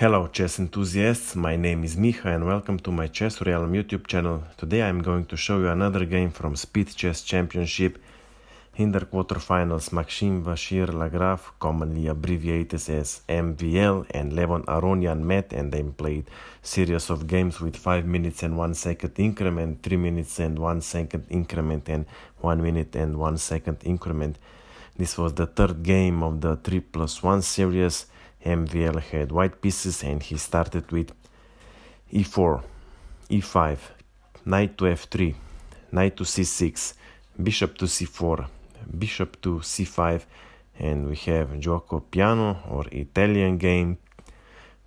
Hello chess enthusiasts, my name is Miha and welcome to my chessrealm YouTube channel. Today I'm going to show you another game from Speed Chess Championship. In their quarterfinals, Maxime, Vachier-Lagrave, commonly abbreviated as MVL, and Levon Aronian met and they played series of games with 5 minutes and 1 second increment, 3 minutes and 1 second increment and 1 minute and 1 second increment. This was the third game of the 3+1 series. MVL had white pieces and he started with e4, e5, knight to f3, knight to c6, bishop to c4, bishop to c5, and we have gioco piano or Italian game,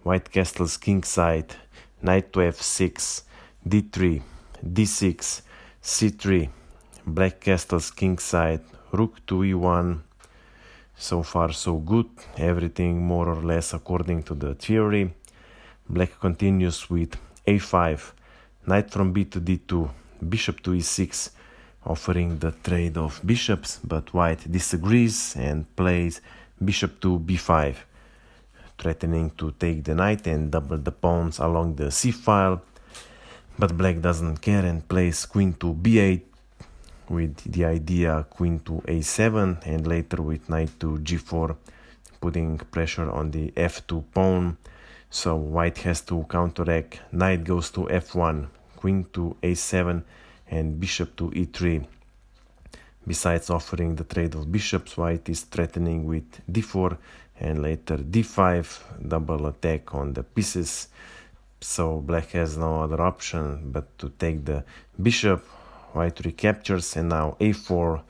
white castles kingside, knight to f6, d3, d6, c3, black castles kingside, rook to e1. So far so good, everything more or less according to the theory. Black continues with a5, knight from b to d2, bishop to e6, offering the trade of bishops, but white disagrees and plays bishop to b5, threatening to take the knight and double the pawns along the c-file, but black doesn't care and plays queen to b8, with the idea queen to a7 and later with knight to g4, putting pressure on the f2 pawn. So white has to counteract. Knight goes to f1, queen to a7 and bishop to e3. Besides offering the trade of bishops, white is threatening with d4 and later d5, double attack on the pieces. So black has no other option but to take the bishop. White recaptures and now a4,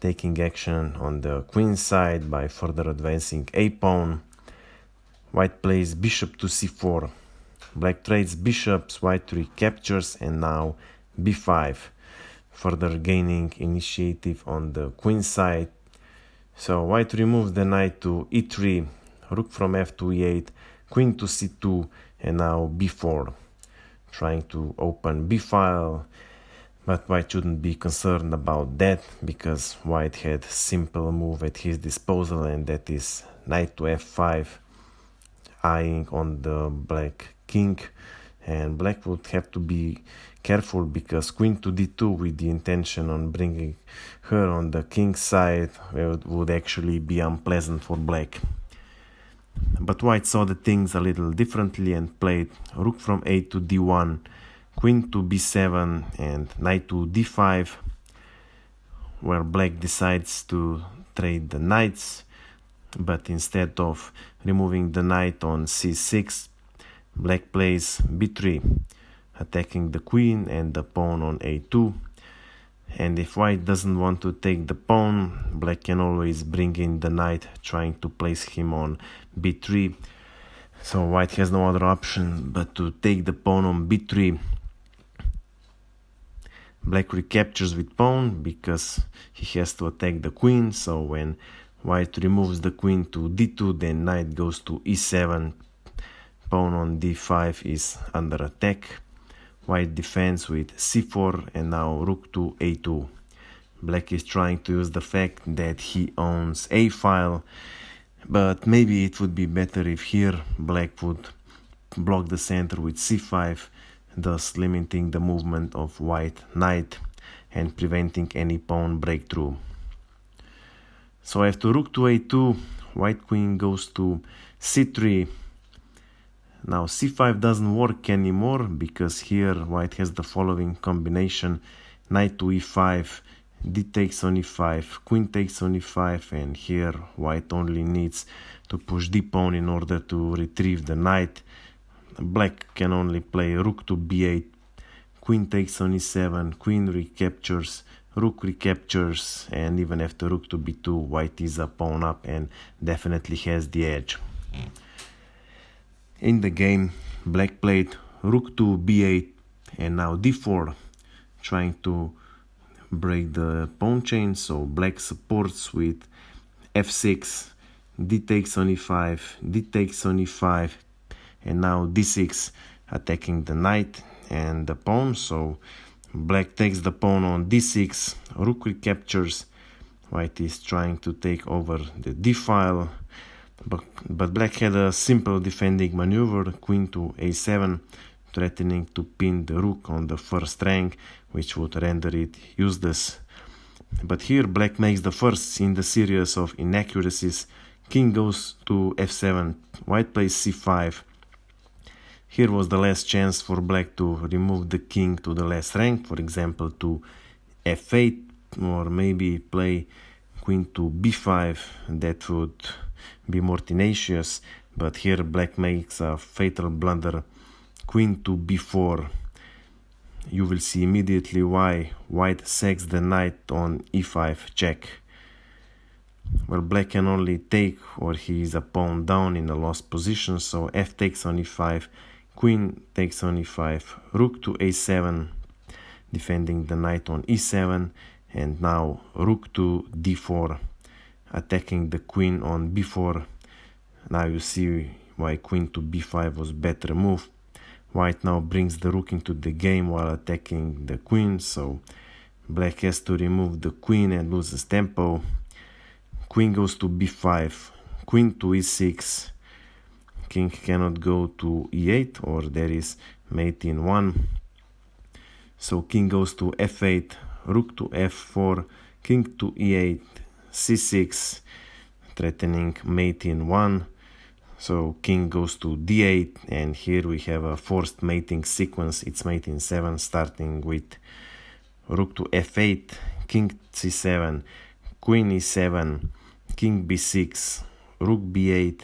taking action on the queen side by further advancing a pawn. White plays bishop to c4. Black trades bishops, white recaptures and now b5, further gaining initiative on the queen side. So white removes the knight to e3, rook from f to e8, queen to c2 and now b4, trying to open b-file. But white shouldn't be concerned about that because white had simple move at his disposal, and that is knight to f5, eyeing on the black king, and black would have to be careful because queen to d2 with the intention on bringing her on the king's side would actually be unpleasant for black. But white saw the things a little differently and played rook from a to d1, queen to b7 and knight to d5, where black decides to trade the knights, but instead of removing the knight on c6, black plays b3, attacking the queen and the pawn on a2. And if white doesn't want to take the pawn, black can always bring in the knight, trying to place him on b3. So white has no other option but to take the pawn on b3. Black recaptures with pawn because he has to attack the queen, so when white removes the queen to d2, then knight goes to e7, pawn on d5 is under attack. White defends with c4 and now rook to a2. Black is trying to use the fact that he owns a-file, but maybe it would be better if here black would block the center with c5, thus limiting the movement of white knight and preventing any pawn breakthrough. So after rook to a2, white queen goes to c3. Now c5 doesn't work anymore because here white has the following combination: knight to e5, d takes on e5, queen takes on e5, and here white only needs to push the pawn in order to retrieve the knight. Black can only play rook to b8, queen takes on e7, queen recaptures, rook recaptures, and even after rook to b2, white is a pawn up and definitely has the edge. In the game, black played rook to b8 and now d4, trying to break the pawn chain, so black supports with f6, d takes on e5, d takes on e5, and now d6, attacking the knight and the pawn. So black takes the pawn on d6, rook recaptures, white is trying to take over the d-file, but black had a simple defending maneuver, queen to a7, threatening to pin the rook on the first rank, which would render it useless. But here black makes the first in the series of inaccuracies. King goes to f7, white plays c5. Here was the last chance for black to remove the king to the last rank, for example to f8, or maybe play queen to b5. That would be more tenacious, but here black makes a fatal blunder, queen to b4. You will see immediately why. White sacks the knight on e5 check. Well, black can only take, or he is a pawn down in a lost position, so f takes on e5, queen takes on e5, rook to a7, defending the knight on e7, and now rook to d4, attacking the queen on b4. Now you see why queen to b5 was better move. White now brings the rook into the game while attacking the queen, so black has to remove the queen and loses tempo. Queen goes to b5, queen to e6, king cannot go to e8, or there is mate in 1. So king goes to f8, rook to f4, king to e8, c6, threatening mate in 1. So king goes to d8, and here we have a forced mating sequence. It's mate in 7, starting with rook to f8, king c7, queen e7, king b6, rook b8,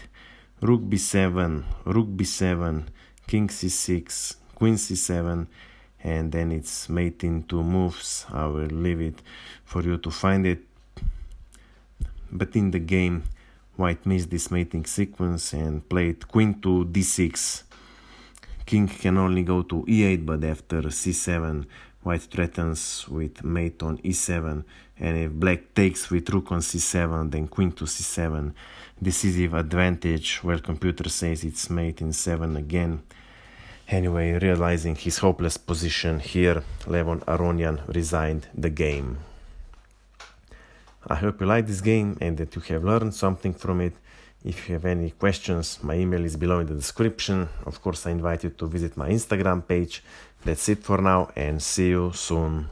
rook b7, rook b7, king c6, queen c7, and then it's mate in 2 moves. I will leave it for you to find it. But in the game, white missed this mating sequence and played queen to d6. King can only go to e8, but after c7, white threatens with mate on e7, and if black takes with rook on c7, then queen to c7. Decisive advantage, where computer says it's mate in 7 again. Anyway, realizing his hopeless position here, Levon Aronian resigned the game. I hope you like this game and that you have learned something from it. If you have any questions, my email is below in the description. Of course, I invite you to visit my Instagram page. That's it for now, and see you soon.